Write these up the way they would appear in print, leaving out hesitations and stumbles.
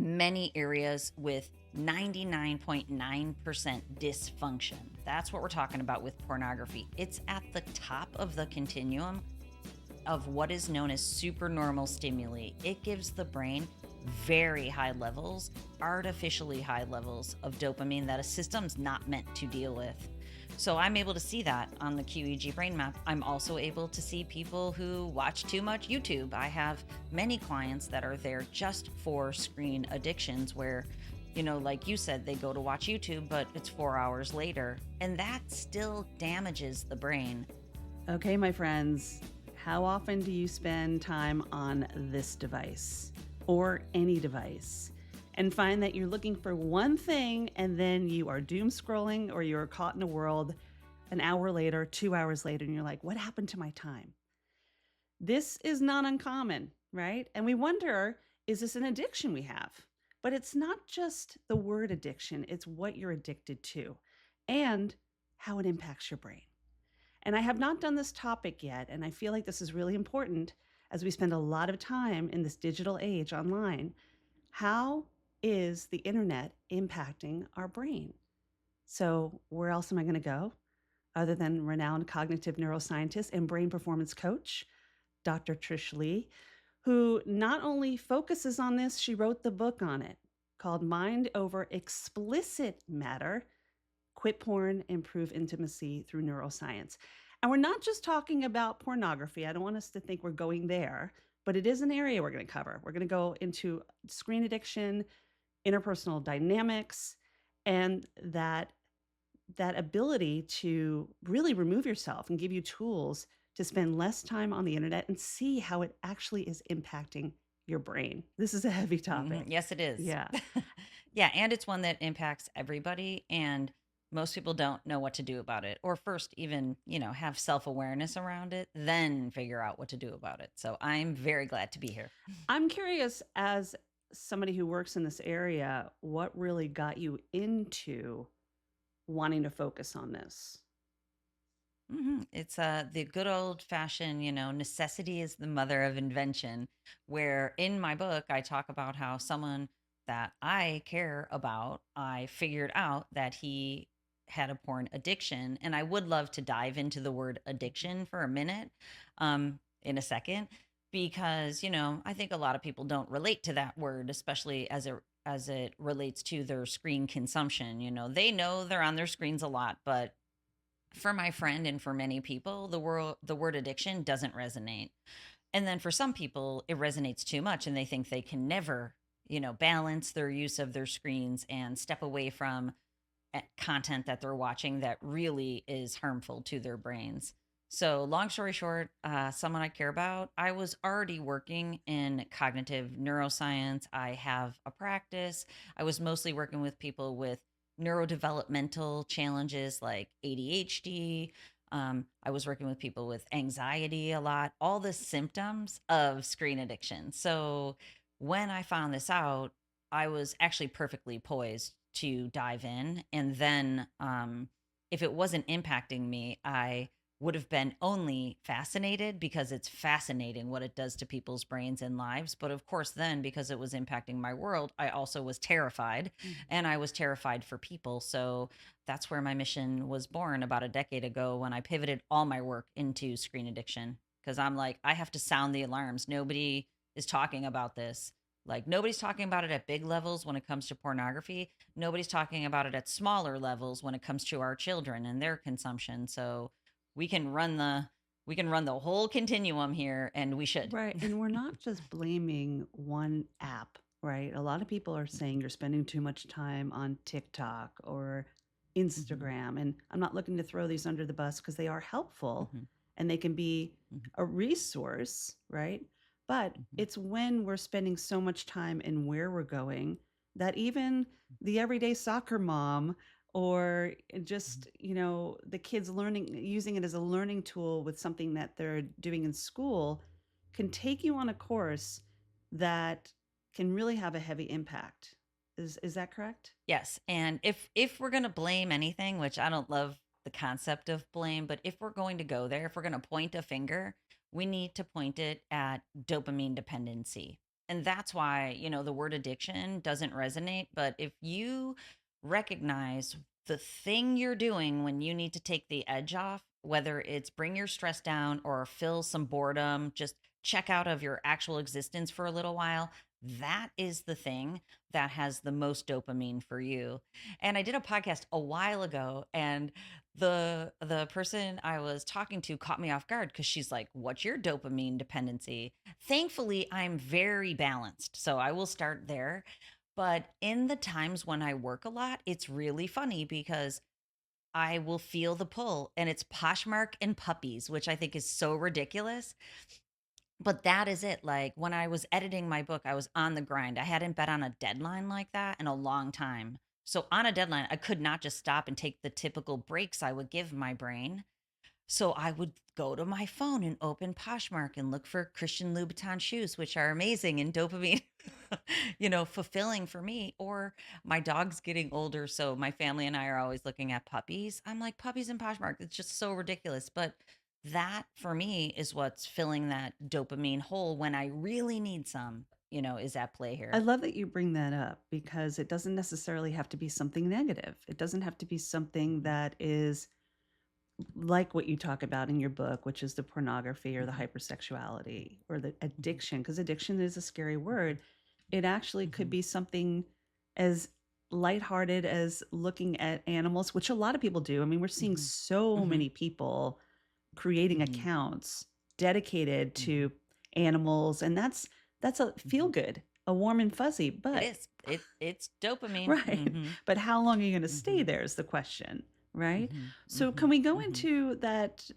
many areas with 99.9% dysfunction. That's what we're talking about with pornography. It's at the top of the continuum of what is known as supernormal stimuli. It gives the brain very high levels, artificially high levels of dopamine that a system's not meant to deal with. So I'm able to see that on the QEEG brain map. I'm also able to see people who watch too much YouTube. I have many clients that are there just for screen addictions where, like you said, they go to watch YouTube, but it's 4 hours later, and that still damages the brain. Okay, my friends, how often do you spend time on this device or any device and find that you're looking for one thing and then you are doom scrolling or you're caught in a world an hour later, 2 hours later, and you're like, what happened to my time? This is not uncommon, right? And we wonder, is this an addiction we have? But it's not just the word addiction, it's what you're addicted to and how it impacts your brain. And I have not done this topic yet, and I feel like this is really important as we spend a lot of time in this digital age online. How is the internet impacting our brain? So where else am I going to go other than renowned cognitive neuroscientist and brain performance coach, Dr. Trish Leigh, who not only focuses on this, she wrote the book on it called Mind Over Explicit Matter, Quit Porn, Improve Intimacy Through Neuroscience. And we're not just talking about pornography. I don't want us to think we're going there, but it is an area we're going to cover. We're going to go into screen addiction, interpersonal dynamics, and that ability to really remove yourself and give you tools to spend less time on the internet and see how it actually is impacting your brain. This is a heavy topic. Yes, it is. Yeah. Yeah, and it's one that impacts everybody, and most people don't know what to do about it, or first even, have self-awareness around it, then figure out what to do about it. So I'm very glad to be here. I'm curious, as somebody who works in this area, what really got you into wanting to focus on this? It's the good old fashioned, necessity is the mother of invention, where in my book, I talk about how someone that I care about, I figured out that he had a porn addiction. And I would love to dive into the word addiction for a minute, in a second, because, I think a lot of people don't relate to that word, especially as it relates to their screen consumption. They know they're on their screens a lot, but for my friend and for many people, the word addiction doesn't resonate. And then for some people, it resonates too much and they think they can never, balance their use of their screens and step away from content that they're watching that really is harmful to their brains. So, long story short, someone I care about, I was already working in cognitive neuroscience. I have a practice. I was mostly working with people with neurodevelopmental challenges like ADHD. I was working with people with anxiety a lot, all the symptoms of screen addiction. So when I found this out, I was actually perfectly poised to dive in. And then if it wasn't impacting me, I would have been only fascinated because it's fascinating what it does to people's brains and lives. But of course, then because it was impacting my world, I also was terrified and I was terrified for people. So that's where my mission was born about a decade ago when I pivoted all my work into screen addiction. Because I'm like, I have to sound the alarms. Nobody is talking about this. Like, nobody's talking about it at big levels when it comes to pornography. Nobody's talking about it at smaller levels when it comes to our children and their consumption. So we can run the whole continuum here, and we should. Right. And we're not just blaming one app, right? A lot of people are saying you're spending too much time on TikTok or Instagram. And I'm not looking to throw these under the bus because they are helpful and they can be a resource, right? But it's when we're spending so much time in where we're going that even the everyday soccer mom or just, the kids using it as a learning tool with something that they're doing in school can take you on a course that can really have a heavy impact. Is that correct? Yes, and if we're going to blame anything, which I don't love the concept of blame, but if we're going to go there, if we're going to point a finger, we need to point it at dopamine dependency. And that's why, the word addiction doesn't resonate. But if you recognize the thing you're doing when you need to take the edge off, whether it's bring your stress down or fill some boredom, just check out of your actual existence for a little while, that is the thing that has the most dopamine for you. And I did a podcast a while ago, and the person I was talking to caught me off guard because she's like, "What's your dopamine dependency?" Thankfully, I'm very balanced, so I will start there. But in the times when I work a lot, it's really funny because I will feel the pull, and it's Poshmark and puppies, which I think is so ridiculous. But that is it. Like when I was editing my book, I was on the grind. I hadn't been on a deadline like that in a long time. So on a deadline, I could not just stop and take the typical breaks I would give my brain. So I would go to my phone and open Poshmark and look for Christian Louboutin shoes, which are amazing and dopamine, fulfilling for me. Or my dog's getting older, so my family and I are always looking at puppies. I'm like, puppies and Poshmark. It's just so ridiculous. But that for me is what's filling that dopamine hole when I really need some, is at play I here. love that you bring that up because it doesn't necessarily have to be something negative. It doesn't have to be something Mhm, that is like what you talk about in your book, which is the pornography or the mhm, hypersexuality or the mhm, addiction, because addiction is a scary mhm, word. It actually could mhm, be something as lighthearted as looking at animals, which a lot of people do. I mean, we're seeing mhm, so mhm, many people creating mhm, accounts dedicated mhm, to animals, and that's a feel mhm. good, a warm and fuzzy, It but is. It's dopamine. right. Mhm, But how long are you going to stay mhm, there is the question, right? mhm, So can mhm, we go mhm. into that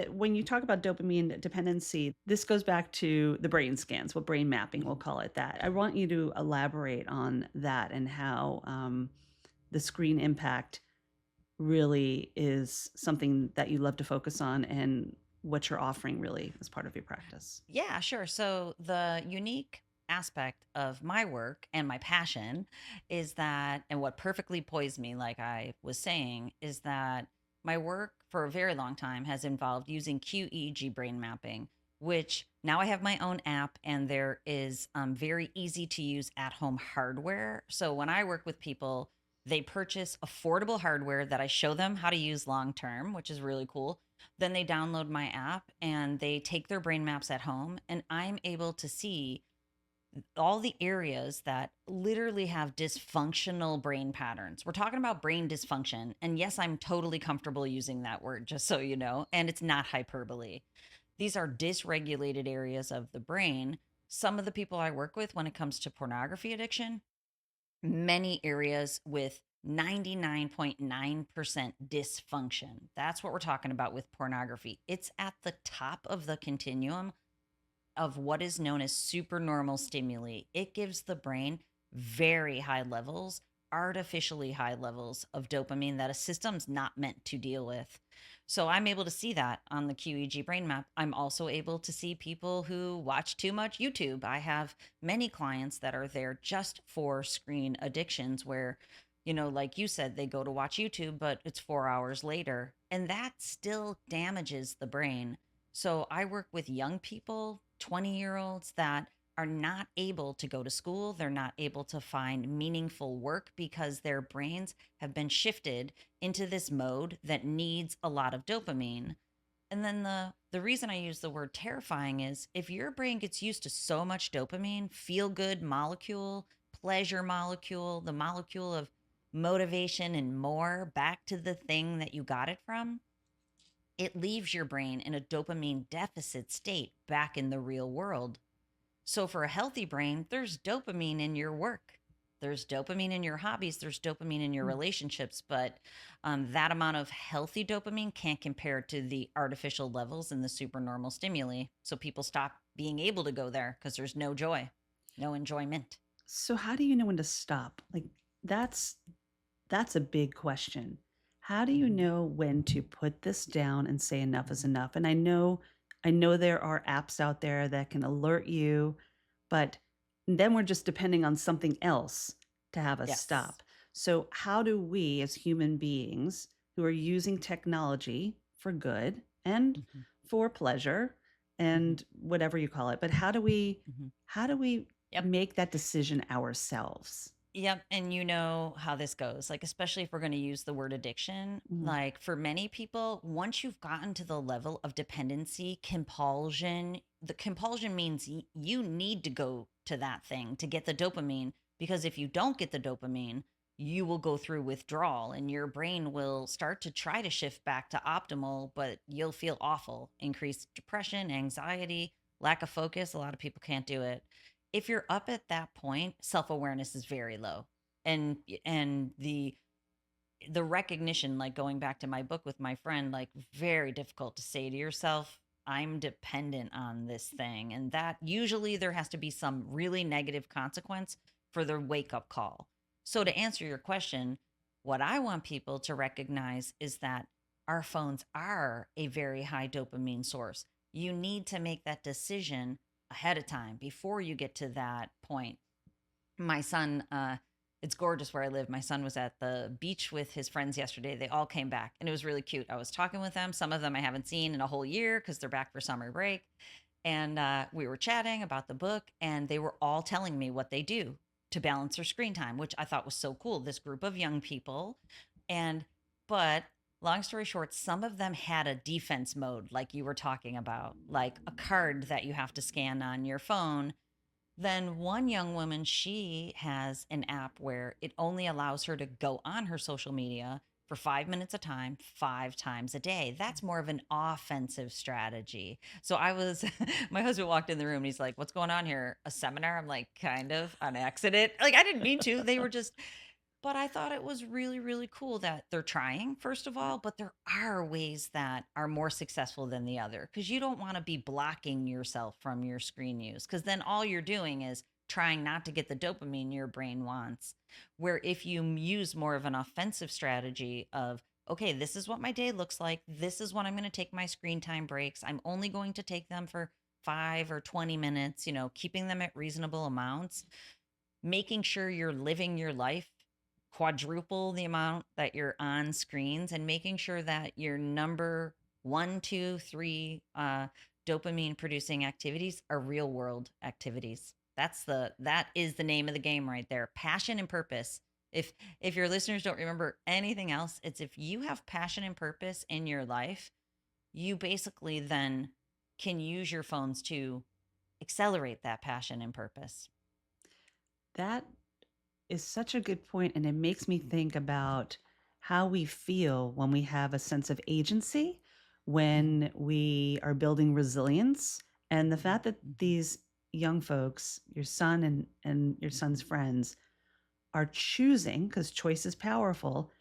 when you talk about dopamine dependency, this goes back to the brain scans, what brain mapping, we'll Mhm. call it that. I want you to elaborate on that and how the screen impact really is something that you love to focus on and what you're offering really as part of your practice. Yeah, sure. So the unique aspect of my work and my passion is that, and what perfectly poised me, like I was saying, is that my work for a very long time has involved using QEEG brain mapping, which now I have my own app, and there is very easy to use at home hardware. So when I work with people, they purchase affordable hardware that I show them how to use long term, which is really cool. Then they download my app and they take their brain maps at home, and I'm able to see all the areas that literally have dysfunctional brain patterns. We're talking about brain dysfunction. And yes, I'm totally comfortable using that word, just so you know. And it's not hyperbole. These are dysregulated areas of the brain. Some of the people I work with when it comes to pornography addiction, many areas with 99.9% dysfunction. That's what we're talking about with pornography. It's at the top of the continuum of what is known as supernormal stimuli. It gives the brain very high levels, artificially high levels of dopamine that a system's not meant to deal with. So I'm able to see that on the QEG brain map. I'm also able to see people who watch too much YouTube. I have many clients that are there just for screen addictions where, like you said, they go to watch YouTube, but it's 4 hours later. And that still damages the brain. So I work with young people, 20-year-olds that are not able to go to school. They're not able to find meaningful work because their brains have been shifted into this mode that needs a lot of dopamine. And then the reason I use the word terrifying is if your brain gets used to so much dopamine, feel good molecule, pleasure molecule, the molecule of motivation and more back to the thing that you got it from, it leaves your brain in a dopamine deficit state back in the real world. So, for a healthy brain, there's dopamine in your work, there's dopamine in your hobbies, there's dopamine in your Mm. relationships, but that amount of healthy dopamine can't compare to the artificial levels in the supernormal stimuli. So, people stop being able to go there because there's no joy, no enjoyment. So how do you know when to stop? Like that's that's a big question. How do you Hmm. know when to put this down and say enough is Hmm. enough? And I know there are apps out there that can alert you, but then we're just depending on something else to have us Yes. stop. So how do we as human beings who are using technology for good and Hmm. for pleasure Hmm. and whatever you call it, but how do we Hmm. how do we Yep. make that decision ourselves. Yep. And you know how this goes, like, especially if we're going to use the word addiction, Mhm. like for many people, once you've gotten to the level of dependency, compulsion, the compulsion means you need to go to that thing to get the dopamine. Because if you don't get the dopamine, you will go through withdrawal and your brain will start to try to shift back to optimal, but you'll feel awful, increased depression, anxiety, lack of focus. A lot of people can't do it. If you're up at that point, self-awareness is very low. And the recognition, like going back to my book with my friend, like very difficult to say to yourself, I'm dependent on this thing. And that usually there has to be some really negative consequence for the wake up call. So to answer your question, what I want people to recognize is that our phones are a very high dopamine source. You need to make that decision ahead of time before you get to that point. My son, it's gorgeous where I live. My son was at the beach with his friends yesterday. They all came back and it was really cute. I was talking with them. Some of them I haven't seen in a whole year because they're back for summer break. And we were chatting about the book, and they were all telling me what they do to balance their screen time, which I thought was so cool. This group of young people. And, but long story short, some of them had a defense mode, like you were talking about, like a card that you have to scan on your phone. Then one young woman, she has an app where it only allows her to go on her social media for 5 minutes a time, 5 times a day. That's more of an offensive strategy. So I was, my husband walked in the room and he's like, "What's going on here? A seminar?" I'm like, "Kind of on accident." Like, I didn't mean to. They were just, but I thought it was really, really cool that they're trying, first of all, but there are ways that are more successful than the other because you don't want to be blocking yourself from your screen use because then all you're doing is trying not to get the dopamine your brain wants. Where if you use more of an offensive strategy of, okay, this is what my day looks like, this is when I'm going to take my screen time breaks, I'm only going to take them for 5 or 20 minutes, keeping them at reasonable amounts, making sure you're living your life quadruple the amount that you're on screens, and making sure that your number one, two, three dopamine producing activities are real world activities. That is the name of the game right there. Passion and purpose. If your listeners don't remember anything else, it's if you have passion and purpose in your life, you basically then can use your phones to accelerate that passion and purpose. That is such a good point, and it makes me think about how we feel when we have a sense of agency, when we are building resilience, and the fact that these young folks, your son and your son's friends, are choosing, because choice is powerful,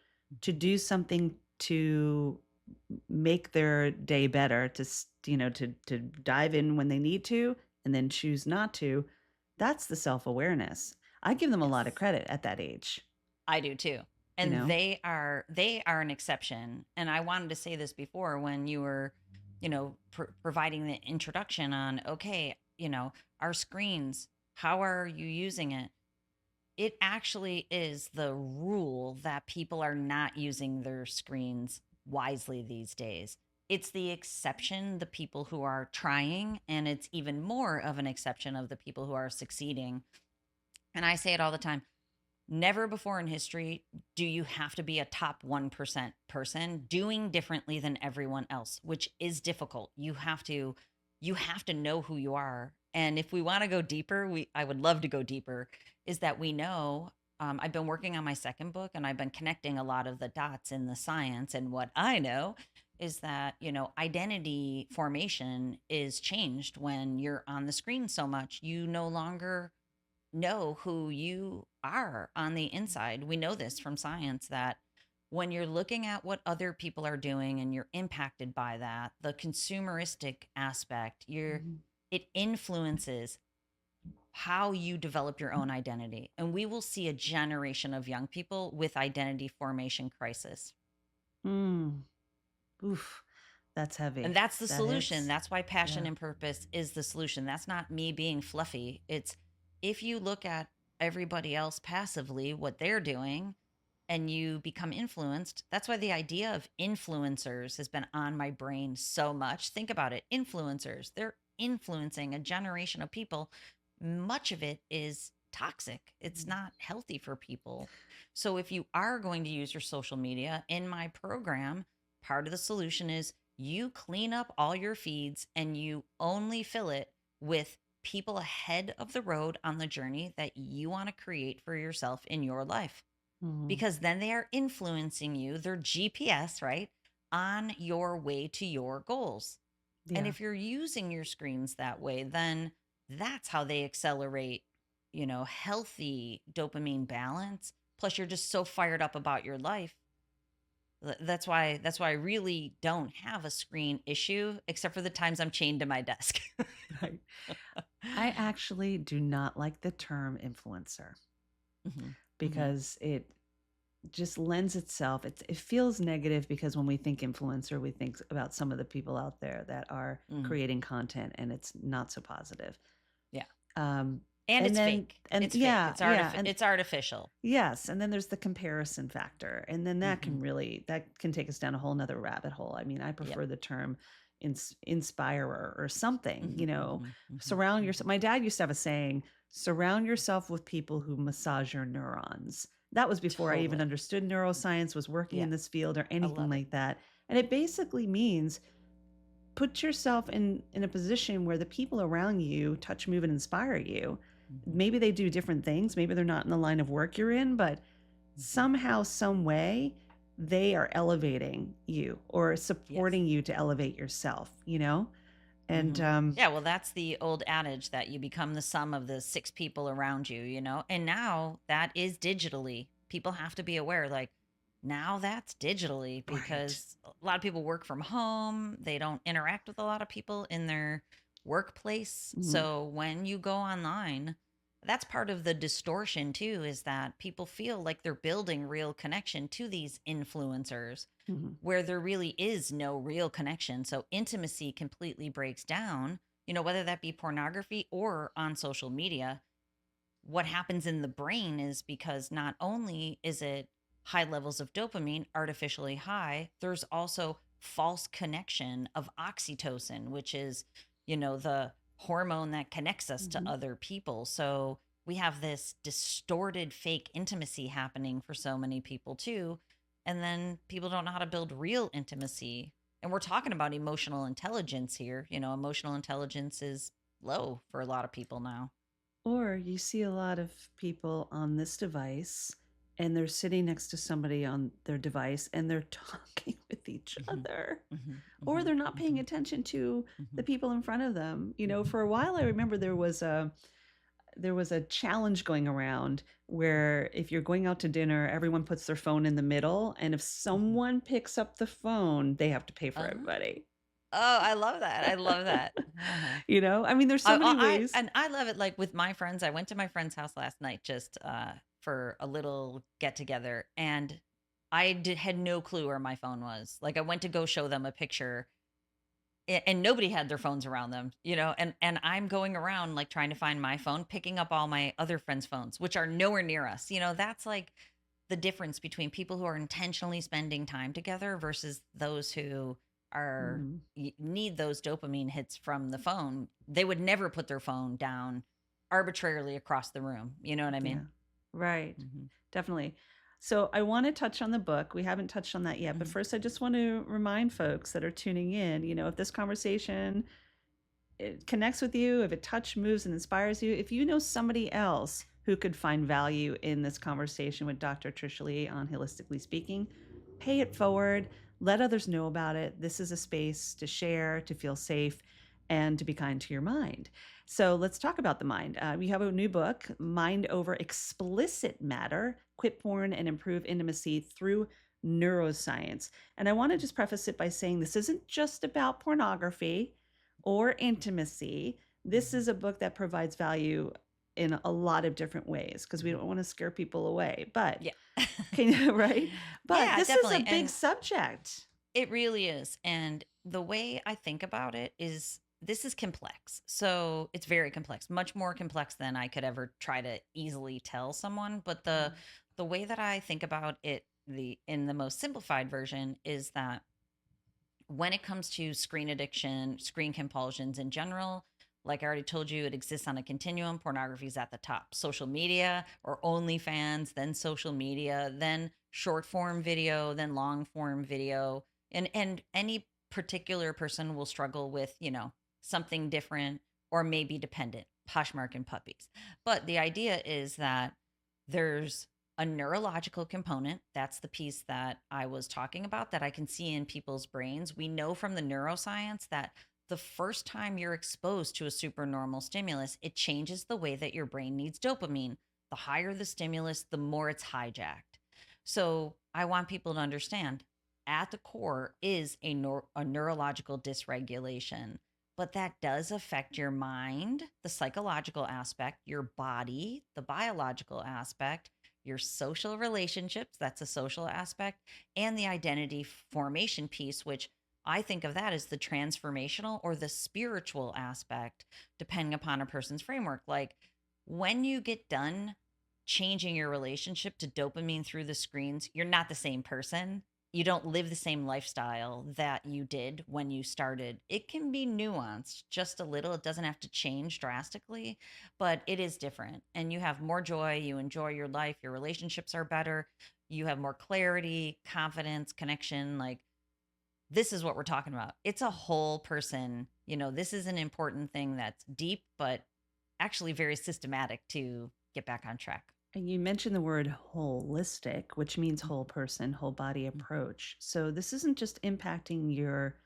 to do something to make their day better, to dive in when they need to, and then choose not to. That's the self-awareness. I give them a lot of Yes. credit at that age, I do too. you And know? they are an exception. And I wanted to say this before when you were, providing the introduction on, okay, our screens, how are you using it? It actually is the rule that people are not using their screens wisely these days. It's the exception, the people who are trying, and it's even more of an exception of the people who are succeeding. And I say it all the time. Never before in history do you have to be a top 1% person doing differently than everyone else, which is difficult. You have to know who you are. And if we want to go deeper, we I would love to go deeper, is that we know I've been working on my second book and I've been connecting a lot of the dots in the science. And what I know is that, identity formation is changed when you're on the screen so much. You no longer know who you are on the inside. We know this from science that when you're looking at what other people are doing and you're impacted by that, the consumeristic aspect, Mhm. it influences how you develop your own identity. And we will see a generation of young people with identity formation crisis. Mm. Oof, that's And heavy. that's the That solution. hits. That's why passion Yeah. and purpose is the solution. That's not me being fluffy. It's if you look at everybody else passively, what they're doing, and you become influenced. That's why the idea of influencers has been on my brain so much. Think about it, influencers, they're influencing a generation of people. much of it is toxic. It's not healthy for people. So if you are going to use your social media in my program, part of the solution is you clean up all your feeds and you only fill it with people ahead of the road on the journey that you want to create for yourself in your life. Mm-hmm. Because then they are influencing you, their GPS, right, on your way to your goals. And Yeah. if you're using your screens that way, then that's how they accelerate, healthy dopamine balance. Plus, you're just so fired up about your life. That's why I really don't have a screen issue, except for the times I'm chained to my desk. Right. I actually do not like the term influencer Hmm. Hmm. because it just lends itself. It feels negative because when we think influencer, we think about some of the people out there that are Hmm. creating content, and it's not so positive. Yeah, Um, and and it's then fake. and It's fake. yeah, and It's artificial. yes, and then there's the comparison factor, and then Hmm. that can take us down a whole nother rabbit hole. I mean, I Yep. prefer the term inspirer or something. Hmm. Hmm. Hmm. Surround Hmm. yourself. My dad used to have a saying: "Surround yourself with people who massage your neurons." That was before I even Totally. understood neuroscience, was working Yeah, in this field, or I anything love it. like that. And it basically means put yourself in a position where the people around you touch, move, and inspire you. Hmm. Maybe they do different things. Maybe they're not in the line of work you're in, but Hmm. somehow, some way, they are elevating you or Yes. supporting you to elevate yourself. And Hmm. Yeah, well, that's the old adage that you become the sum of the six people around you. And now that is digitally. People have to be aware, like, now that's digitally right. because a lot of people work from home. They don't interact with a lot of people in their workplace. Mhm, So when you go online, that's part of the distortion too, is that people feel like they're building real connection to these influencers mhm, where there really is no real connection. So intimacy completely breaks down, whether that be pornography or on social media. What happens in the brain is because not only is it high levels of dopamine, artificially high, there's also false connection of oxytocin, which is, the hormone that connects us to mhm. other people. So we have this distorted fake intimacy happening for so many people too. And then people don't know how to build real intimacy. And we're talking about emotional intelligence here. Emotional intelligence is low for a lot of people now. Or you see a lot of people on this device and they're sitting next to somebody on their device and they're talking with each Mhm, other, mhm, or mhm, they're not paying mhm, attention to the mhm, people in front of them. mhm, For a while, I remember there was a challenge going around where if you're going out to dinner, everyone puts their phone in the middle, and if mhm. someone picks up the phone, they have to pay for Oh, everybody. oh, I love that. I love that. Uh-huh. I mean, there's so many ways. I love it. Like with my friends, I went to my friend's house last night just for a little get together, and had no clue where my phone was. Like I went to go show them a picture, and nobody had their phones around them, and I'm going around like trying to find my phone, picking up all my other friends' phones, which are nowhere near us. That's like the difference between people who are intentionally spending time together versus those who are Mhm. need those dopamine hits from the phone. They would never put their phone down arbitrarily across the room. You know what I Yeah. mean? Right. Hmm. Definitely. So I want to touch on the book. We haven't touched on that yet, but Hmm. first I just want to remind folks that are tuning in, if this conversation it connects with you, if it touch, moves, and inspires you, if you know somebody else who could find value in this conversation with Dr. Trish Leigh on Holistically Speaking, pay it forward. Let others know about it. This is a space to share, to feel safe, and to be kind to your mind. So let's talk about the mind. We have a new book, Mind Over Explicit Matter: Quit Porn and Improve Intimacy Through Neuroscience. And I want to just preface it by saying this isn't just about pornography or intimacy. This Hmm. is a book that provides value in a lot of different ways because we Hmm. don't want to scare people away. But Yeah. can you, right? But Yeah, this is a definitely. big And subject. it really is. And the way I think about it is this is complex. So it's very complex, much more complex than I could ever try to easily tell someone. But the way that I think about it, the in the most simplified version, is that when it comes to screen addiction, screen compulsions in general, Like I already told you, it exists on a continuum. Pornography is at the top. Social media or OnlyFans, then social media, then short form video, then long form video. And any particular person will struggle with, something different or maybe dependent, Poshmark and puppies. But the idea is that there's a neurological component. That's the piece that I was talking about that I can see in people's brains. We know from the neuroscience that the first time you're exposed to a supernormal stimulus, it changes the way that your brain needs dopamine. The higher the stimulus, the more it's hijacked. So I want people to understand at the core is a neurological dysregulation, but that does affect your mind, the psychological aspect, your body, the biological aspect, your social relationships, that's a social aspect, and the identity formation piece, which I think of that as the transformational or the spiritual aspect, depending upon a person's framework. Like when you get done changing your relationship to dopamine through the screens, you're not the same person. You don't live the same lifestyle that you did when you started. It can be nuanced just a little. It doesn't have to change drastically, but it is different. And you have more joy. You enjoy your life. Your relationships are better. You have more clarity, confidence, connection. Like this is what we're talking about. It's a whole person. This is an important thing that's deep, but actually very systematic to get back on track. And you mentioned the word holistic, which means whole person, whole body Mhm. approach. So this isn't just impacting your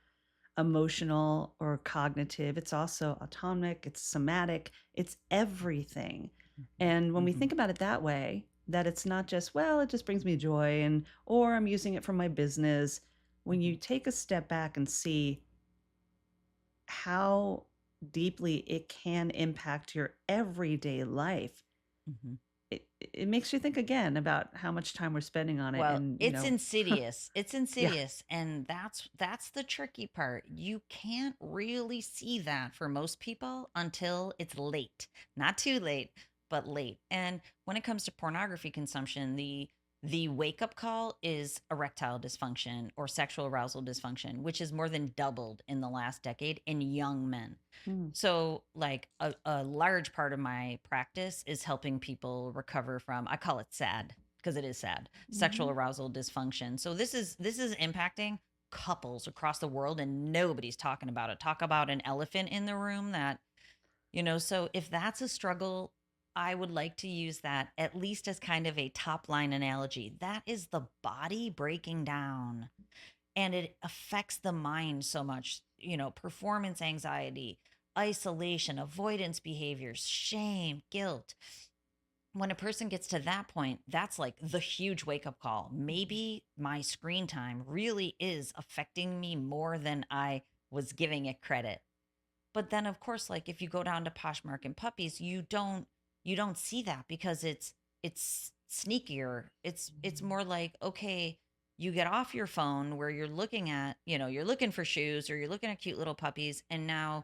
emotional or cognitive, it's also autonomic, it's somatic, it's everything. Mhm. And when we Mhm. think about it that way, that it's not just, well, it just brings me joy and or I'm using it for my business. When you Mhm. take a step back and see how deeply it can impact your everyday life, Mhm. it makes you think again about how much time we're spending on it Well, and, it's insidious. It's yeah. insidious, and that's the tricky part. You can't really see that for most people until it's late. Not too late, but late. And when it comes to pornography consumption, the wake up call is erectile dysfunction or sexual arousal dysfunction, which is more than doubled in the last decade in young men. Mm, So, like a large part of my practice is helping people recover from, I call it SAD because it is sad, sexual mhm. arousal dysfunction. So this is impacting couples across the world and nobody's talking about it. Talk about an elephant in the room that, so if that's a struggle, I would like to use that at least as kind of a top line analogy. That is the body breaking down and it affects the mind so much, performance anxiety, isolation, avoidance behaviors, shame, guilt. When a person gets to that point, that's like the huge wake up call. Maybe my screen time really is affecting me more than I was giving it credit. But then of course, like if you go down to Poshmark and puppies, you don't see that because it's sneakier. It's more like, okay, you get off your phone where you're looking at, you're looking for shoes or you're looking at cute little puppies and now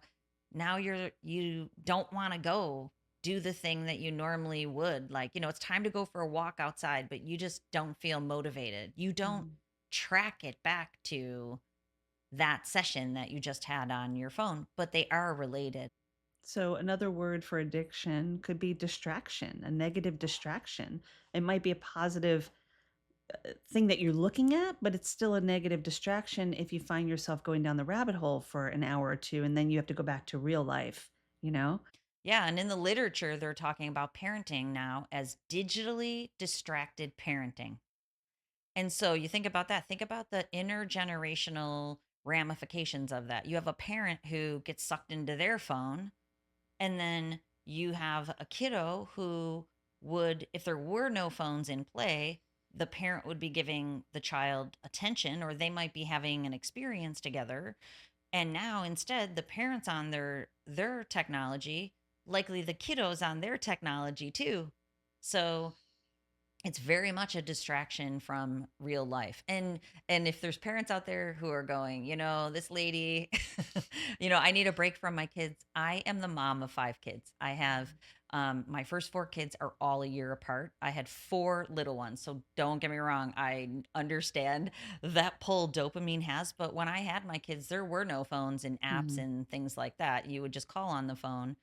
you don't want to go do the thing that you normally would. Like, it's time to go for a walk outside, but you just don't feel motivated. You don't Mhm. track it back to that session that you just had on your phone, but they are related. So another word for addiction could be distraction, a negative distraction. It might be a positive thing that you're looking at, but it's still a negative distraction if you find yourself going down the rabbit hole for an hour or two and then you have to go back to real life, you know? Yeah, and in the literature, they're talking about parenting now as digitally distracted parenting. And so you think about that, think about the intergenerational ramifications of that. You have a parent who gets sucked into their phone, and then you have a kiddo who would, if there were no phones in play, the parent would be giving the child attention, or they might be having an experience together. And now instead, the parents on their technology, likely the kiddos on their technology too. So it's very much a distraction from real life. And if there's parents out there who are going, this lady, I need a break from my kids. I am the mom of 5 kids. I have My first four kids are all a year apart. I had four little ones. So don't get me wrong. I understand that pull dopamine has. But when I had my kids, there were no phones and apps Mhm. and things like that. You would just call on the phone.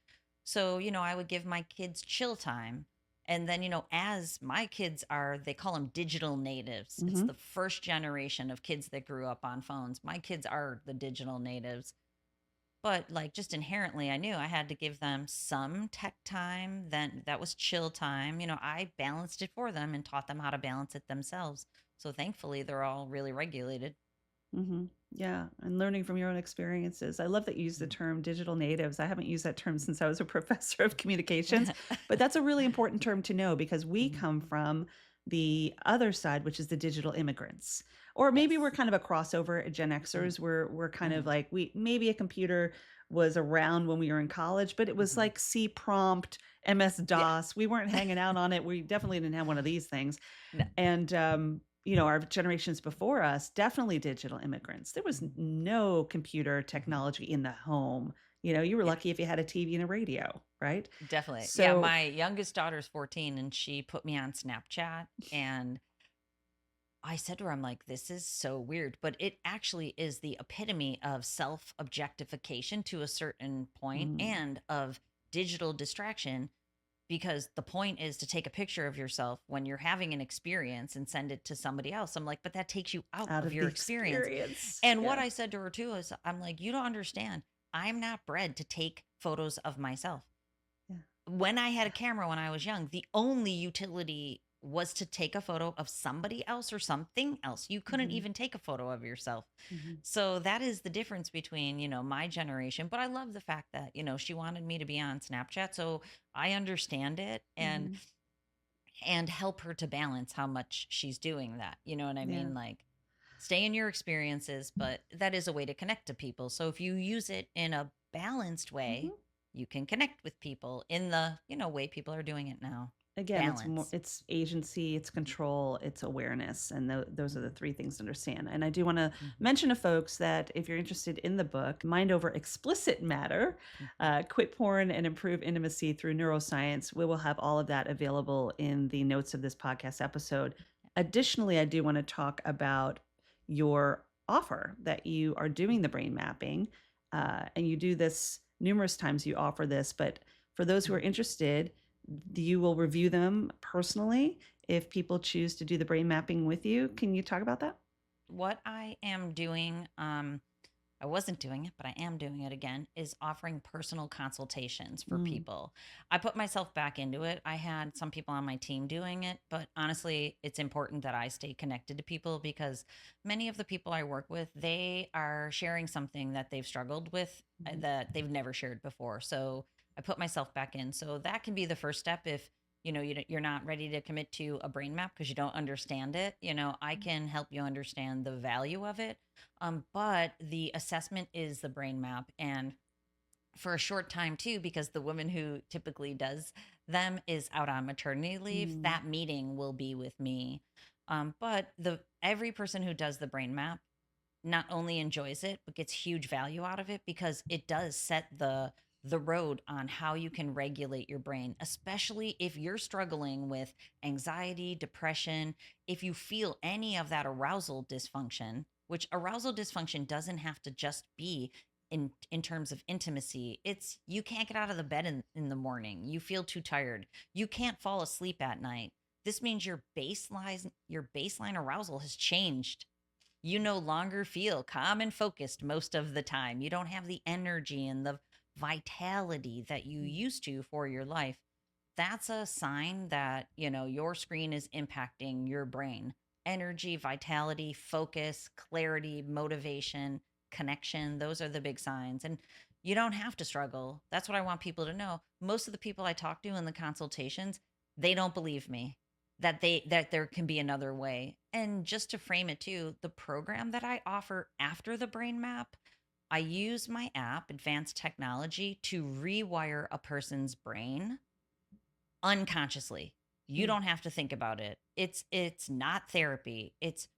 So, I would give my kids chill time. And then, as my kids are, they call them digital natives. It's Mhm. the first generation of kids that grew up on phones. My kids are the digital natives. But like just inherently, I knew I had to give them some tech time. Then that was chill time. I balanced it for them and taught them how to balance it themselves. So thankfully, they're all really regulated. Yeah, and learning from your own experiences. I love that you use the term digital natives. I haven't used that term since I was a professor of communications, but that's a really important term to know because we Mhm. come from the other side, which is the digital immigrants. Or maybe we're Yes. kind of a crossover at Gen Mhm. Xers. We're kind of Mhm. like we maybe a computer was around when we were in college, but it was Mhm. like C prompt, MS Yeah. DOS. We weren't hanging out on it. We definitely didn't have one of these things. No. And, our generations before us, definitely digital immigrants. There was Mhm. no computer Mhm. technology in the home. You were Yeah. lucky if you had a TV and a radio, right? Definitely. Yeah, So, my youngest daughter's 14 and she put me on Snapchat and I said to her, I'm like, this is so weird, but it actually is the epitome of self objectification to a certain point mm, and of digital distraction because the point is to take a picture of yourself when you're having an experience and send it to somebody else. I'm like, but that takes you out out of of your the experience. experience. And what Yeah. I said to her too is, I'm like, you don't understand. I'm not bred to take photos of myself. Yeah. When I had a camera when I was young, the only utility was to take a photo of somebody else or something else. You couldn't Hmm. even take a photo of yourself. Hmm. So that is the difference between, my generation. But I love the fact that, she wanted me to be on Snapchat. So I understand it Hmm. and help her to balance how much she's doing that. You know what I Yeah. mean? Like stay in your experiences, but that is a way to connect to people. So if you use it in a balanced way, Hmm. you can connect with people in the, way people are doing it now. Again, Balance. it's agency, it's control, it's awareness, and those are the Mhm. three things to understand. And I do want to Mhm. mention to folks that if you're interested in the book Mind Over Explicit Matter, Mhm. Quit Porn and Improve Intimacy Through Neuroscience, we will have all of that available in the notes of this podcast episode. Additionally, I do want to talk about your offer that you are doing the brain mapping, and you do this numerous times. You offer this, but for those who are Mhm. interested, you will review them personally if people choose to do the brain mapping with you. Can you talk about that? What I am doing, I wasn't doing it, but I am doing it again, is offering personal consultations for Mm, people. I put myself back into it. I had some people on my team doing it, but honestly, it's important that I stay connected to people because many of the people I work with, they are sharing something that they've struggled with mhm, that they've never shared before. So I put myself back in. So that can be the first step if you're not ready to commit to a brain map because you don't understand it. I can help you understand the value of it, but the assessment is the brain map. And for a short time too, because the woman who typically does them is out on maternity leave, mm, that meeting will be with me. But the every person who does the brain map not only enjoys it, but gets huge value out of it because it does set the road on how you can regulate your brain, especially if you're struggling with anxiety, depression, if you feel any of that arousal dysfunction, which arousal dysfunction doesn't have to just be in terms of intimacy. It's you can't get out of the bed in the morning. You feel too tired. You can't fall asleep at night. This means your baseline arousal has changed. You no longer feel calm and focused most of the time. You don't have the energy and the vitality that you mm, used to for your life. That's a sign that, your screen is impacting your brain. Energy, vitality, focus, clarity, motivation, connection, those are the big signs. And you don't have to struggle. That's what I want people to know. Most of the people I talk to in the consultations, they don't believe me that there can be another way. And just to frame it too, the program that I offer after the brain map, I use my app, Advanced Technology, to rewire a person's brain unconsciously. You mm, don't have to think about it. It's not therapy. It's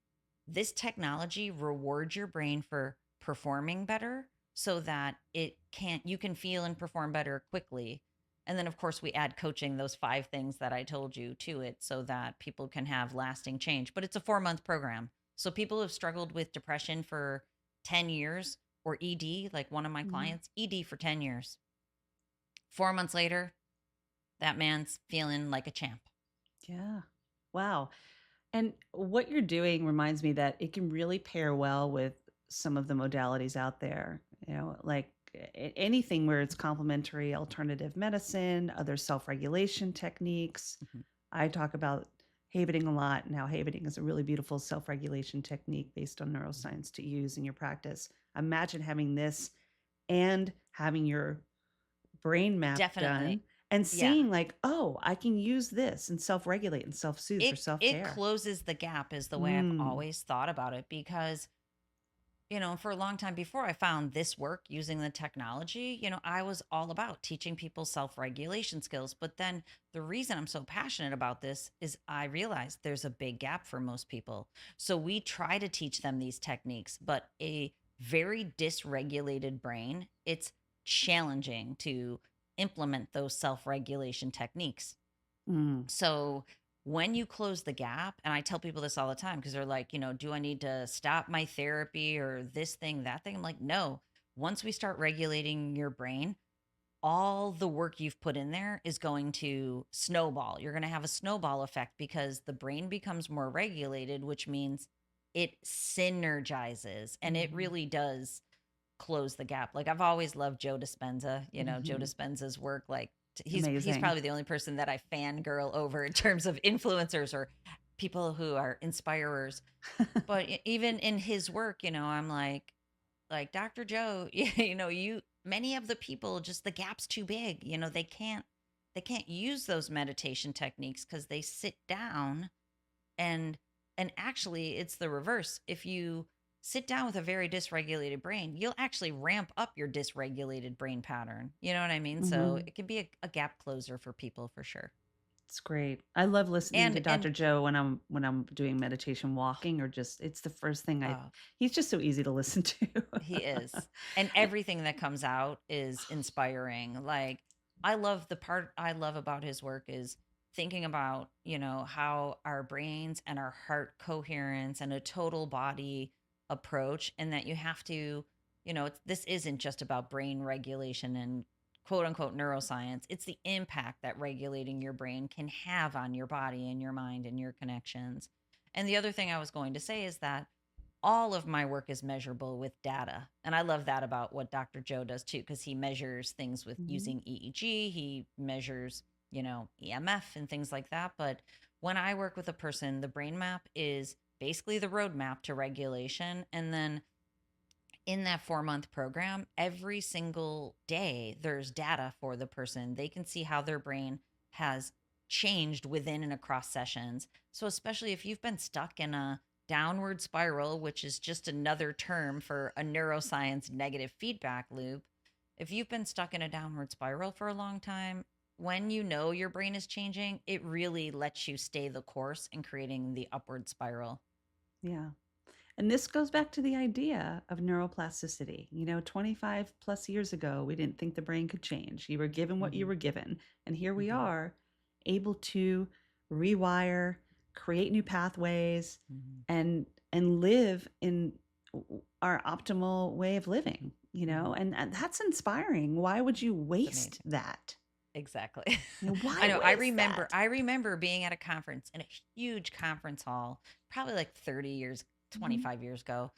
this technology rewards your brain for performing better so that you can feel and perform better quickly. And then, of course, we add coaching, those 5 things that I told you to it so that people can have lasting change. But it's a 4-month program. So people who have struggled with depression for 10 years or ED, like one of my Mhm. clients, ED for 10 years. 4 months later, that man's feeling like a champ. Yeah. Wow. And what you're doing reminds me that it can really pair well with some of the modalities out there, like anything where it's complementary alternative medicine, other self-regulation techniques. Mhm. I talk about havening a lot, and how havening is a really beautiful self-regulation technique based on neuroscience to use in your practice. Imagine having this and having your brain map Definitely. done and Yeah. seeing like, oh, I can use this and self-regulate and self-soothe for It self-care. closes the gap is the way I've Mm. always thought about it because for a long time before I found this work using the technology, I was all about teaching people self regulation skills. But then the reason I'm so passionate about this is I realized there's a big gap for most people. So we try to teach them these techniques, but a very dysregulated brain, it's challenging to implement those self regulation techniques. Mm. So when you close the gap, and I tell people this all the time because they're like, do I need to stop my therapy or this thing, that thing? I'm like, no. Once we start regulating your brain, all the work you've put in there is going to snowball. You're going to have a snowball effect because the brain becomes more regulated, which means it synergizes and it Mhm. really does close the gap. Like I've always loved Joe Dispenza, Joe Mhm. Dispenza's work. Like he's Amazing. probably the only person that I fangirl over in terms of influencers or people who are inspirers. But even in his work, I'm like Dr. Joe, you many of the people just the gap's too big. They can't use those meditation techniques because they sit down and actually it's the reverse. If you sit down with a very dysregulated brain, you'll actually ramp up your dysregulated brain pattern. You know what I mean? So Mhm. it can be a gap closer for people for sure. It's great. I love listening to And Dr. Joe when I'm doing meditation walking, or just it's the first thing uh, he's just so easy to listen to. he is. And everything that comes out is inspiring. Like I love the part I love about his work is thinking about, how our brains and our heart coherence and a total body approach and that you have to, this isn't just about brain regulation and quote unquote neuroscience. It's the impact that regulating your brain can have on your body and your mind and your connections. And the other thing I was going to say is that all of my work is measurable with data. And I love that about what Dr. Joe does too, because he measures things with Mhm. using EEG, he measures, EMF and things like that. But when I work with a person, the brain map is basically the roadmap to regulation. And then in that 4-month program, every single day, there's data for the person. They can see how their brain has changed within and across sessions. So, especially if you've been stuck in a downward spiral, which is just another term for a neuroscience negative feedback loop, if you've been stuck in a downward spiral for a long time, when you know your brain is changing, it really lets you stay the course in creating the upward spiral. Yeah. And this goes back to the idea of neuroplasticity. 25 plus years ago, we didn't think the brain could change. You were given what you Mm-hmm. were given. And here we Mm-hmm. are, able to rewire, create new pathways, Mm-hmm. and live in our optimal way of living, Mm-hmm. and that's inspiring. Why would you It's waste amazing. that? Exactly. Why I know. I waste remember. that? I remember being at a conference in a huge conference hall, probably like 30 years, Mhm. 25 years ago,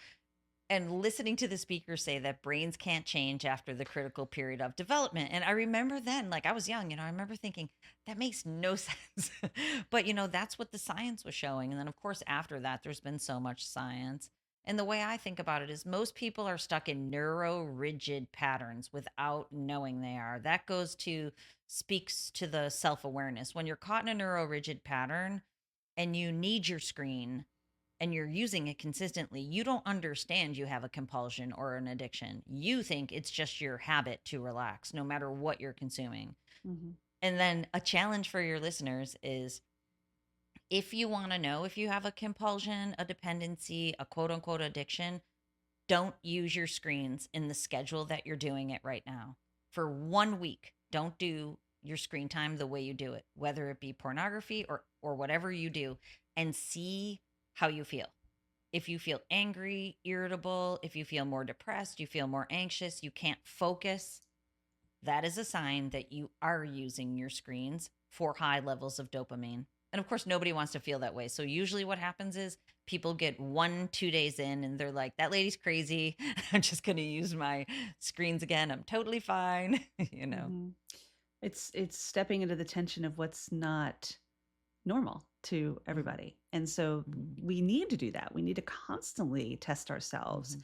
and listening to the speaker say that brains can't change after the critical period of development. And I remember then, like I was young, I remember thinking that makes no sense. But, that's what the science was showing. And then, of course, after that, there's been so much science. And the way I think about it is most people are stuck in neuro rigid patterns without knowing they are. That speaks to the self awareness. When you're caught in a neuro rigid pattern and you need your screen, and you're using it consistently, you don't understand you have a compulsion or an addiction. You think it's just your habit to relax no matter what you're consuming. Mhm. And then a challenge for your listeners is if you want to know if you have a compulsion, a dependency, a quote unquote addiction, don't use your screens in the schedule that you're doing it right now. For 1 week, don't do your screen time the way you do it, whether it be pornography or whatever you do, and see how you feel. If you feel angry, irritable, if you feel more depressed, you feel more anxious, you can't focus, that is a sign that you are using your screens for high levels of dopamine. And of course, nobody wants to feel that way. So usually what happens is people get 1, 2 days in and they're like, that lady's crazy. I'm just going to use my screens again. I'm totally fine. you know? Mm-hmm. It's stepping into the tension of what's not normal to everybody. And so Mm-hmm. we need to do that. We need to constantly test ourselves. Mm-hmm.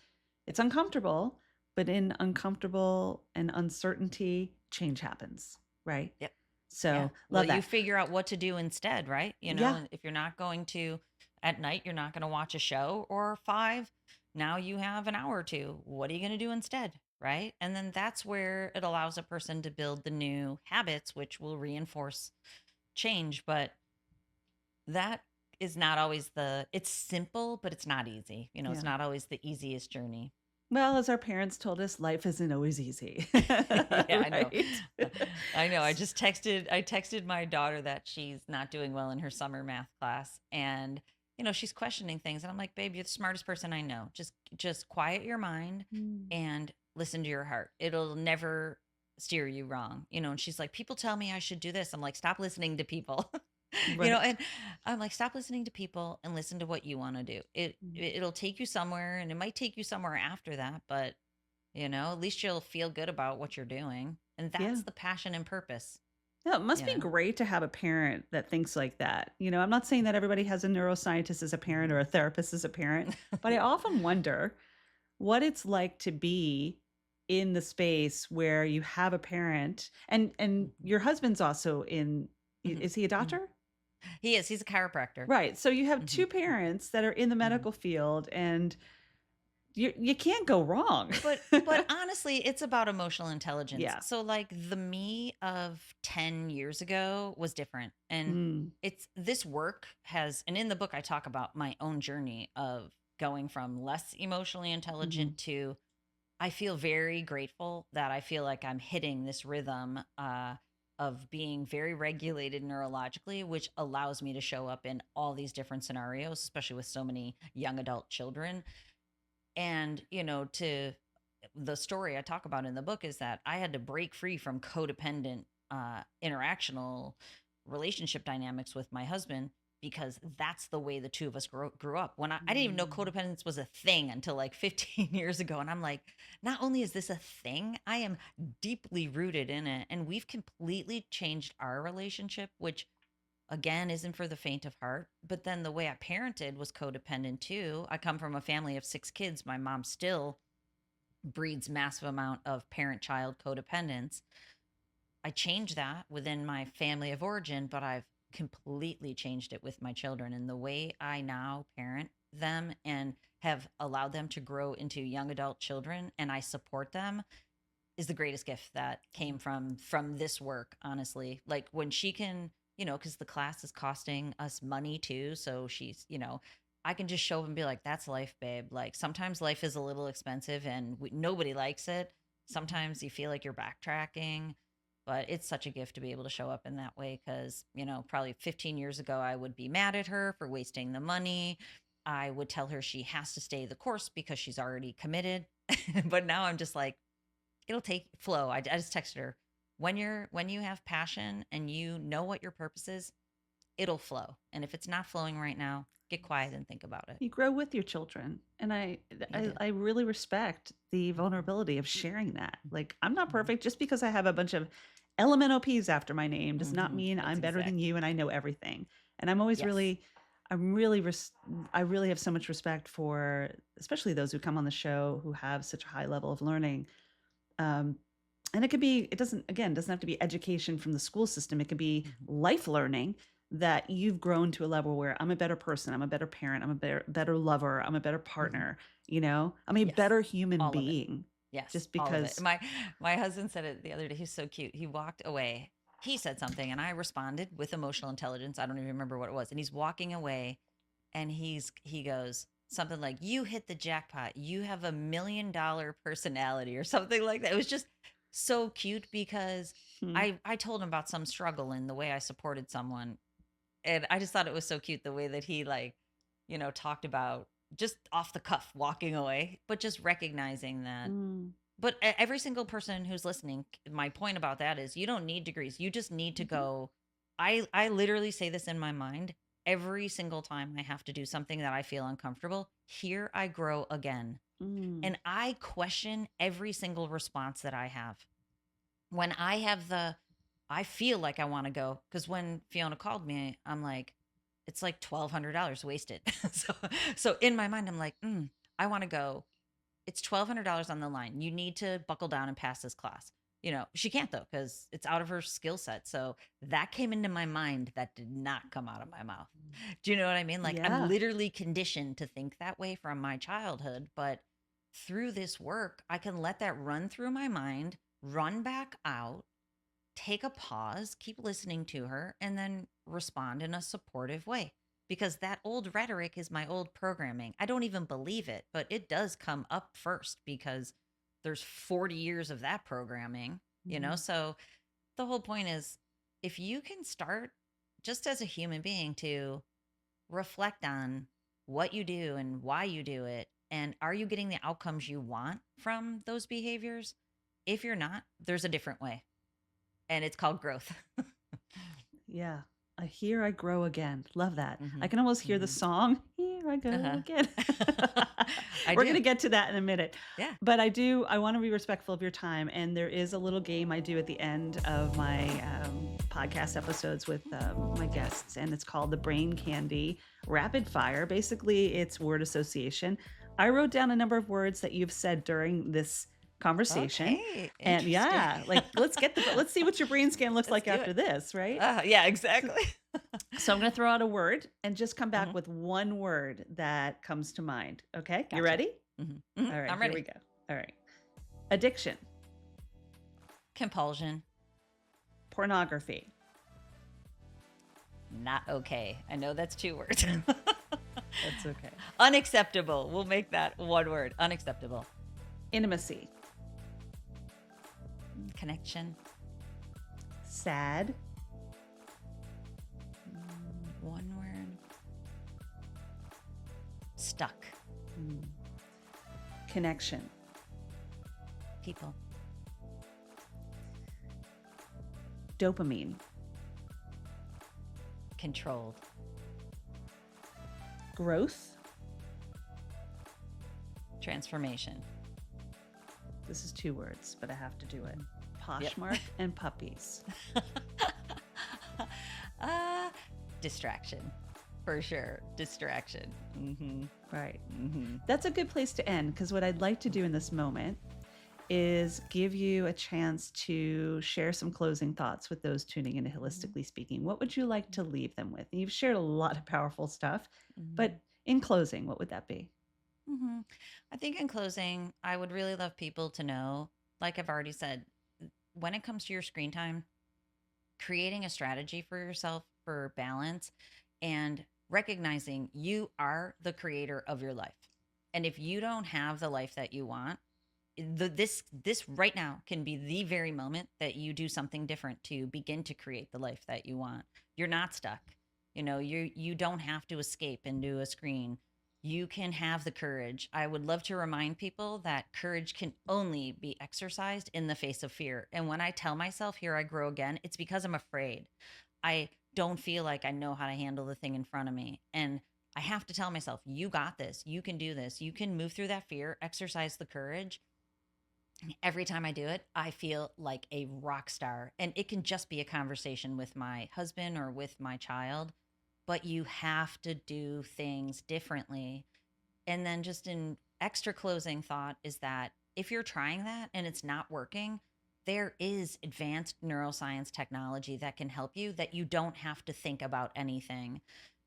It's uncomfortable, but in uncomfortable and uncertainty, change happens, right? Yep. Yeah. So Well, love you that. figure out what to do instead, right? Yeah. And if you're not going to at night, you're not going to watch a show or five. Now you have an hour or two. What are you going to do instead? Right. And then that's where it allows a person to build the new habits, which will reinforce change. But that is not always it's simple, but it's not easy. It's Yeah. not always the easiest journey. Well, as our parents told us, life isn't always easy. Yeah, I know. Right? I know. I texted my daughter that she's not doing well in her summer math class and she's questioning things and I'm like, "Babe, you're the smartest person I know. Just quiet your mind Mm. and listen to your heart. It'll never steer you wrong." And she's like, "People tell me I should do this." I'm like, "Stop listening to people." Right. And I'm like, "Stop listening to people and listen to what you want to do. Mm. It'll take you somewhere and it might take you somewhere after that, but at least you'll feel good about what you're doing. And Yeah. that's the passion and purpose, No, it must you be know? great to have a parent that thinks like that. I'm not saying that everybody has a neuroscientist as a parent or a therapist as a parent, but I often wonder what it's like to be in the space where you have a parent and Mhm. your husband's also in Mhm. is he a Mhm. doctor? He is. He's a chiropractor. Right. So you have Mhm. two parents that are in the Mhm. medical field and you can't go wrong. But honestly, it's about emotional intelligence. Yeah. So like the me of 10 years ago was different. And Mm. it's this work has and in the book I talk about my own journey of going from less emotionally Mhm. intelligent to I feel very grateful that I feel like I'm hitting this rhythm of being very regulated neurologically, which allows me to show up in all these different scenarios, especially with so many young adult children. And, to the story I talk about in the book is that I had to break free from codependent interactional relationship dynamics with my husband because that's the way the two of us grew up. I didn't even know Mm. codependence was a thing until like 15 years ago. And I'm like, not only is this a thing, I am deeply rooted in it. And we've completely changed our relationship, which again isn't for the faint of heart. But then the way I parented was codependent too. I come from a family of 6 kids. My mom still breeds massive amount of parent child codependence. I changed that within my family of origin, but I've completely changed it with my children and the way I now parent them and have allowed them to grow into young adult children and I support them is the greatest gift that came from this work, honestly. Like when she can, because the class is costing us money too, so she's, I can just show up and be like, "That's life, babe." Like sometimes life is a little expensive and nobody likes it. Sometimes you feel like you're backtracking, but it's such a gift to be able to show up in that way because, probably 15 years ago I would be mad at her for wasting the money. I would tell her she has to stay the course because she's already committed. But now I'm just like, it'll take flow. I just texted her when you have passion and you know what your purpose is, it'll flow. And if it's not flowing right now, get quiet and think about it. You grow with your children, and I, You I do. I really respect the vulnerability of sharing that. Like, I'm not perfect. Just because I have a bunch of LMNOPs after my name does not Mm-hmm. mean That's I'm better than exactly. you and I know everything. And I'm always Yes. really I'm really I really have so much respect for especially those who come on the show who have such a high level of learning. Um, and it doesn't, again, doesn't have to be education from the school system. It could be Mm-hmm. life learning that you've grown to a level where I'm a better person, I'm a better parent, I'm a better lover, I'm a better Mm-hmm. partner, I'm a Yes. better human All of it. being Yes. just All of it. because. My husband said it the other day. He's so cute. He walked away. He said something and I responded with emotional intelligence. I don't even remember what it was. And he's walking away and he goes something like, "You hit the jackpot. You have $1 million personality," or something like that. It was just so cute because Hmm. I told him about some struggle in the way I supported someone, and I just thought it was so cute the way that he like, talked about just off the cuff walking away, but just recognizing that. Mm. But every single person who's listening, my point about that is you don't need degrees. You just need to Mhm. go. I literally say this in my mind every single time I have to do something that I feel uncomfortable. Here I grow again. Mm. And I question every single response that I have. When I have I feel like I want to go, because when Fiona called me, I'm like, it's like $1,200 wasted. So in my mind, I'm like, I want to go. It's $1,200 on the line. You need to buckle down and pass this class. She can't though, because it's out of her skill set. So that came into my mind. That did not come out of my mouth. Do you know what I mean? Like I'm Yeah. literally conditioned to think that way from my childhood. But through this work, I can let that run through my mind, run back out, take a pause, keep listening to her, and then respond in a supportive way. Because that old rhetoric is my old programming. I don't even believe it, but it does come up first because there's 40 years of that programming. Mhm. So the whole point is if you can start just as a human being to reflect on what you do and why you do it, and are you getting the outcomes you want from those behaviors? If you're not, there's a different way, and it's called growth. Yeah. Here I grow again. Love that. Hmm. I can almost hear the Hmm. song. Here I go Uh-huh. again. I We're going do. to get to that in a minute. Yeah. But I want to be respectful of your time. And there is a little game I do at the end of my podcast episodes with my guests. And it's called the Brain Candy Rapid Fire. Basically, it's word association. I wrote down a number of words that you've said during this conversation. Okay. And Interesting. yeah, like let's see what your brain scan looks Let's like do after it. this, right? Yeah, So, exactly. so I'm going to throw out a word and just come back Hmm. with one word that comes to mind. Okay? You Gotcha. ready? All right, I'm here ready. we go. All right. Addiction, Compulsion. pornography, Not okay. I know that's 2 words. that's okay. Unacceptable. We'll make that one word. Unacceptable. Intimacy, Connection. sad, One word. Stuck. mm, connection, People. dopamine, Controlled. growth. Transformation. This is 2 words, but I have to do it. Yep. Poshmark and puppies. uh, Distraction. For sure. Distraction. Mm-hmm. Right. Mm-hmm. That's a good place to end because what I'd like to do in this moment is give you a chance to share some closing thoughts with those tuning into Holistically Speaking. What would you like to leave them with? You've shared a lot of powerful stuff, Mm-hmm. but in closing, what would that be? Mm-hmm. I think in closing, I would really love people to know, like I've already said, when it comes to your screen time, creating a strategy for yourself for balance and recognizing you are the creator of your life. And if you don't have the life that you want, this right now can be the very moment that you do something different to begin to create the life that you want. You're not stuck. You don't have to escape into a screen. You can have the courage. I would love to remind people that courage can only be exercised in the face of fear. And when I tell myself, here I grow again, it's because I'm afraid. I don't feel like I know how to handle the thing in front of me. And I have to tell myself, you got this. You can do this. You can move through that fear, exercise the courage. Every time I do it, I feel like a rock star. And it can just be a conversation with my husband or with my child, but you have to do things differently. And then, just an extra closing thought is that if you're trying that and it's not working, there is advanced neuroscience technology that can help you, that you don't have to think about anything.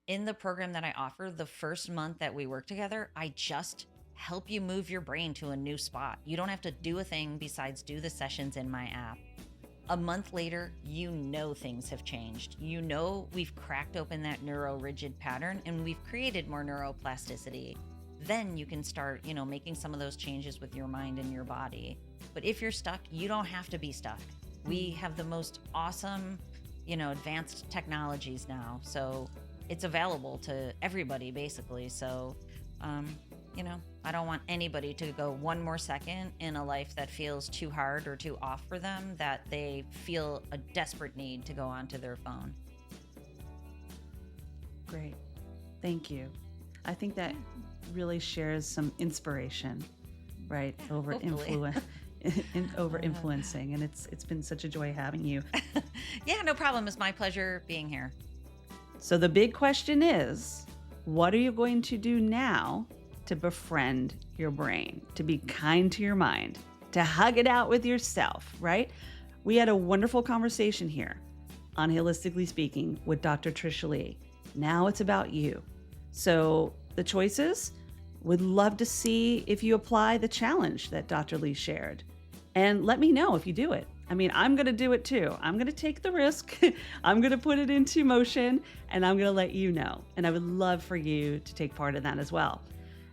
In the program that I offer, the first month that we work together, I just help you move your brain to a new spot. You don't have to do a thing besides do the sessions in my app. A month later, things have changed. We've cracked open that neuro rigid pattern and we've created more neuroplasticity. then you can start, making some of those changes with your mind and your body. But if you're stuck, you don't have to be stuck. We have the most awesome, advanced technologies now. So it's available to everybody, basically. So, I don't want anybody to go one more second in a life that feels too hard or too off for them, that they feel a desperate need to go onto their phone. Great. Thank you. I think that really shares some inspiration, right? Over influencing. And it's been such a joy having you. Yeah, no problem. It's my pleasure being here. So the big question is, what are you going to do now to befriend your brain, to be kind to your mind, to hug it out with yourself, right? We had a wonderful conversation here on Hilistically Speaking with Dr. Trish Leigh. Now it's about you. So the choices, would love to see if you apply the challenge that Dr. Leigh shared. And let me know if you do it. I mean, I'm going to do it too. I'm going to take the risk. I'm going to put it into motion, and I'm going to let you know. And I would love for you to take part in that as well.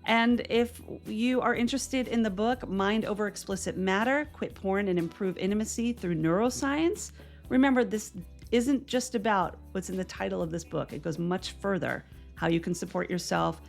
And if you are interested in the book, Mind Over Explicit Matter, Quit Porn and Improve Intimacy Through Neuroscience, remember, this isn't just about what's in the title of this book. It goes much further. How you can support yourself,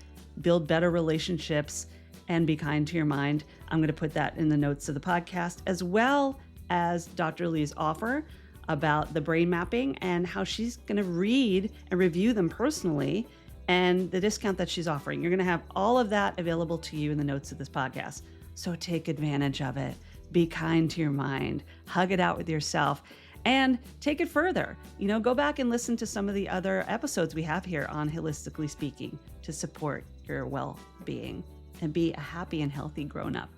build better relationships, and be kind to your mind. I'm going to put that in the notes of the podcast, as well as Dr. Leigh's offer about the brain mapping and how she's going to read and review them personally, and the discount that she's offering. You're going to have all of that available to you in the notes of this podcast. So take advantage of it. Be kind to your mind. Hug it out with yourself. And take it further. Go back and listen to some of the other episodes we have here on Hilistically Speaking to support your well-being and be a happy and healthy grown-up.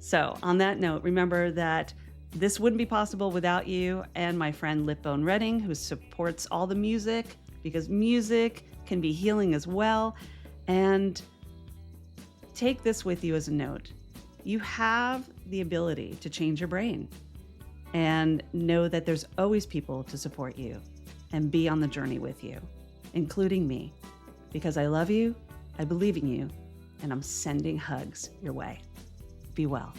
So on that note, remember that this wouldn't be possible without you and my friend Lipbone Redding, who supports all the music, because music can be healing as well. And take this with you as a note. You have the ability to change your brain. And know that there's always people to support you and be on the journey with you, including me, because I love you, I believe in you, and I'm sending hugs your way. Be well.